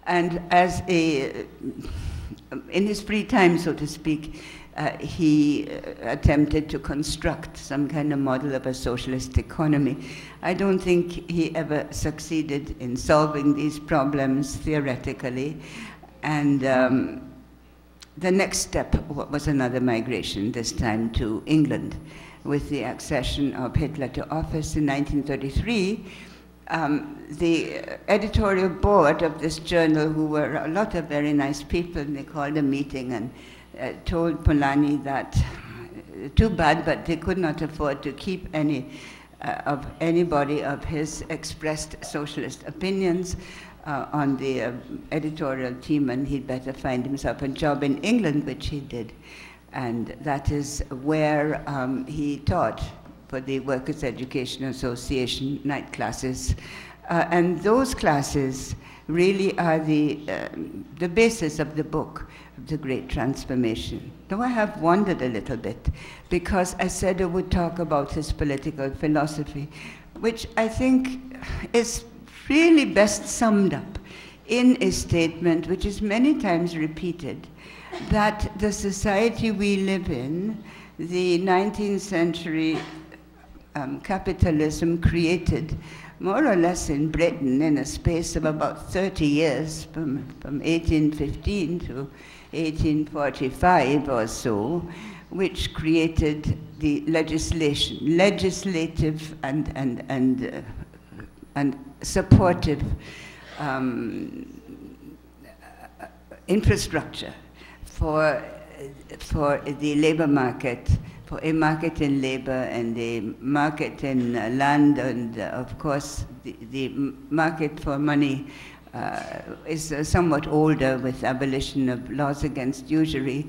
And as in his free time, so to speak, he attempted to construct some kind of model of a socialist economy. I don't think he ever succeeded in solving these problems theoretically. And the next step was another migration, this time to England, with the accession of Hitler to office in 1933. The editorial board of this journal, who were a lot of very nice people, and they called a meeting and told Polanyi that too bad, but they could not afford to keep anybody of his expressed socialist opinions on the editorial team, and he'd better find himself a job in England, which he did. And that is where he taught for the Workers' Education Association night classes. And those classes really are the basis of the book, of The Great Transformation. Though I have wandered a little bit, because I said I would talk about his political philosophy, which I think is really best summed up in a statement which is many times repeated, that the society we live in, the 19th century capitalism created more or less in Britain in a space of about 30 years, from 1815 to 1845 or so, which created the legislative and supportive infrastructure for the labor market, for a market in labor and a market in land, and of course the market for money is somewhat older with abolition of laws against usury,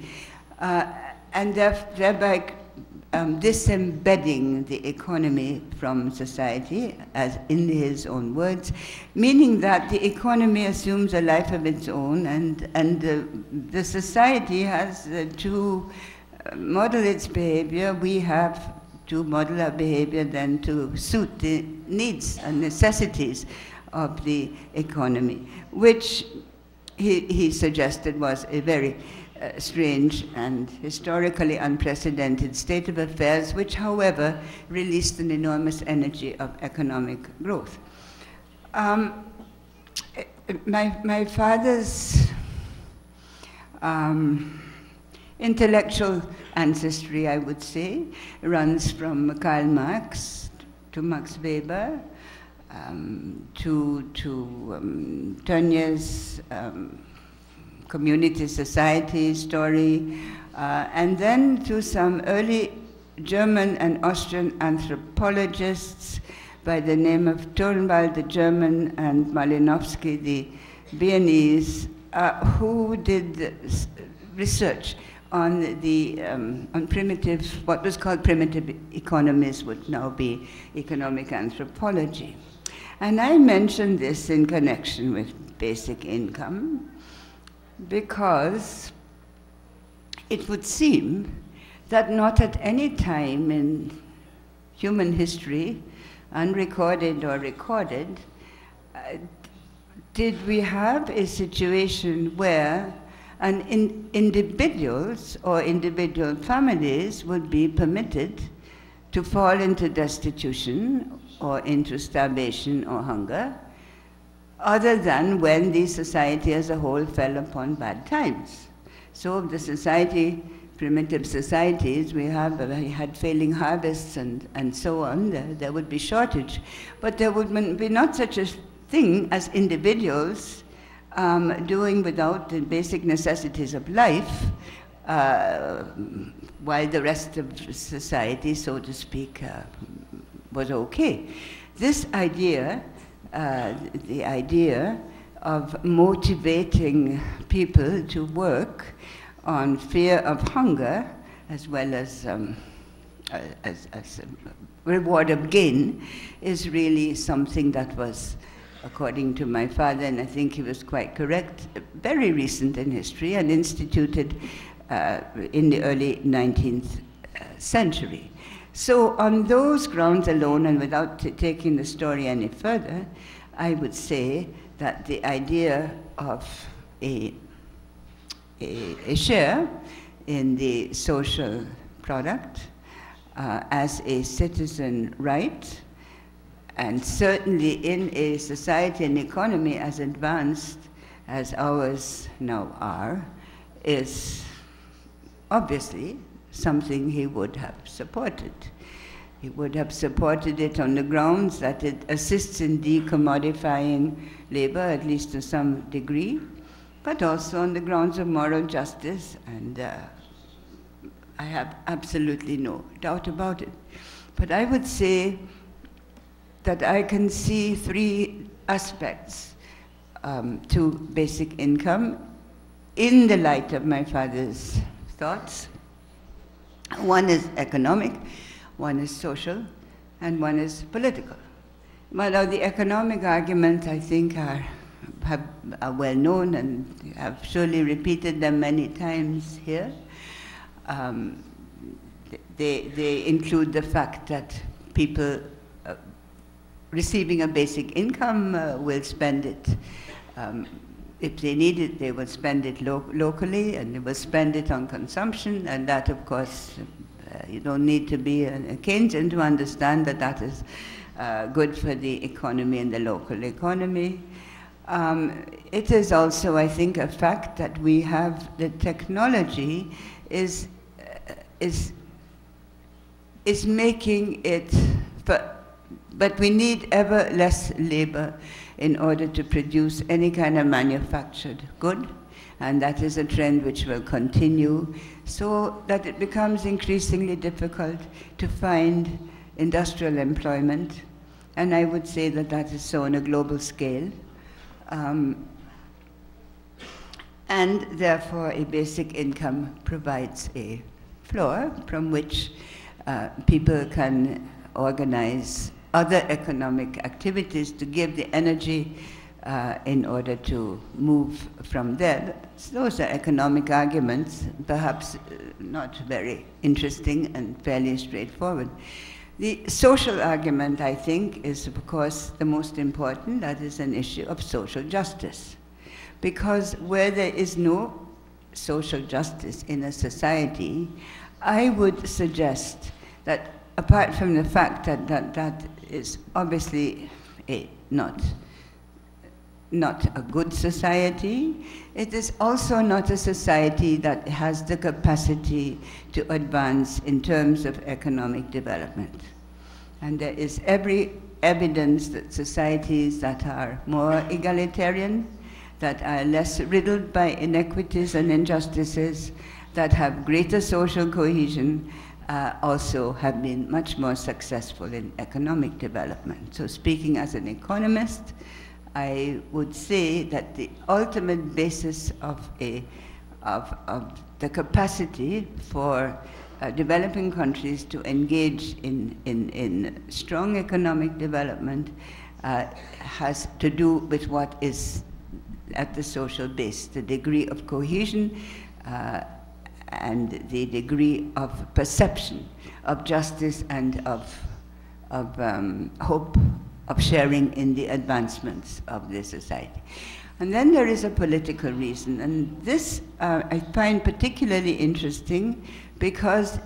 and thereby disembedding the economy from society, as in his own words, meaning that the economy assumes a life of its own, and the society has to model its behavior. We have to model our behavior then to suit the needs and necessities of the economy, which he suggested was a very strange and historically unprecedented state of affairs, which, however, released an enormous energy of economic growth. My father's intellectual ancestry, I would say, runs from Karl Marx to Max Weber, to Tönnies' community society story, and then to some early German and Austrian anthropologists by the name of Turnwald, the German, and Malinowski, the Viennese, who did research on primitive, what was called primitive economies, would now be economic anthropology. And I mention this in connection with basic income, because it would seem that not at any time in human history, unrecorded or recorded, did we have a situation where individuals or individual families would be permitted to fall into destitution or into starvation or hunger, other than when the society as a whole fell upon bad times. So the society, primitive societies, we had failing harvests and so on, there would be shortage. But there would be not such a thing as individuals doing without the basic necessities of life, while the rest of society, so to speak, was okay. This idea, the idea of motivating people to work on fear of hunger, as well as reward of gain, is really something that was, according to my father, and I think he was quite correct, very recent in history and instituted in the early 19th century. So on those grounds alone, and without taking the story any further, I would say that the idea of a share in the social product as a citizen right, and certainly in a society and economy as advanced as ours now are, is obviously something he would have supported. He would have supported it on the grounds that it assists in decommodifying labor, at least to some degree, but also on the grounds of moral justice, and I have absolutely no doubt about it. But I would say that I can see three aspects to basic income in the light of my father's thoughts. One is economic, one is social, and one is political. Well, the economic arguments, I think, are well known, and I've surely repeated them many times here. They include the fact that people receiving a basic income will spend it. If they need it, they will spend it locally, and they will spend it on consumption, and that, of course, you don't need to be a Keynesian to understand that that is good for the economy and the local economy. It is also, I think, a fact that we have the technology is making it, but we need ever less labor in order to produce any kind of manufactured good, and that is a trend which will continue, so that it becomes increasingly difficult to find industrial employment, and I would say that that is so on a global scale. And therefore, a basic income provides a floor from which people can organize other economic activities to give the energy in order to move from there. So those are economic arguments, perhaps not very interesting and fairly straightforward. The social argument, I think, is of course the most important. That is an issue of social justice. Because where there is no social justice in a society, I would suggest that apart from the fact that that is obviously not a good society, it is also not a society that has the capacity to advance in terms of economic development. And there is every evidence that societies that are more egalitarian, that are less riddled by inequities and injustices, that have greater social cohesion, also have been much more successful in economic development. So speaking as an economist, I would say that the ultimate basis of the capacity for developing countries to engage in strong economic development has to do with what is at the social base, the degree of cohesion and the degree of perception of justice and of hope of sharing in the advancements of the society. And then there is a political reason, and this I find particularly interesting because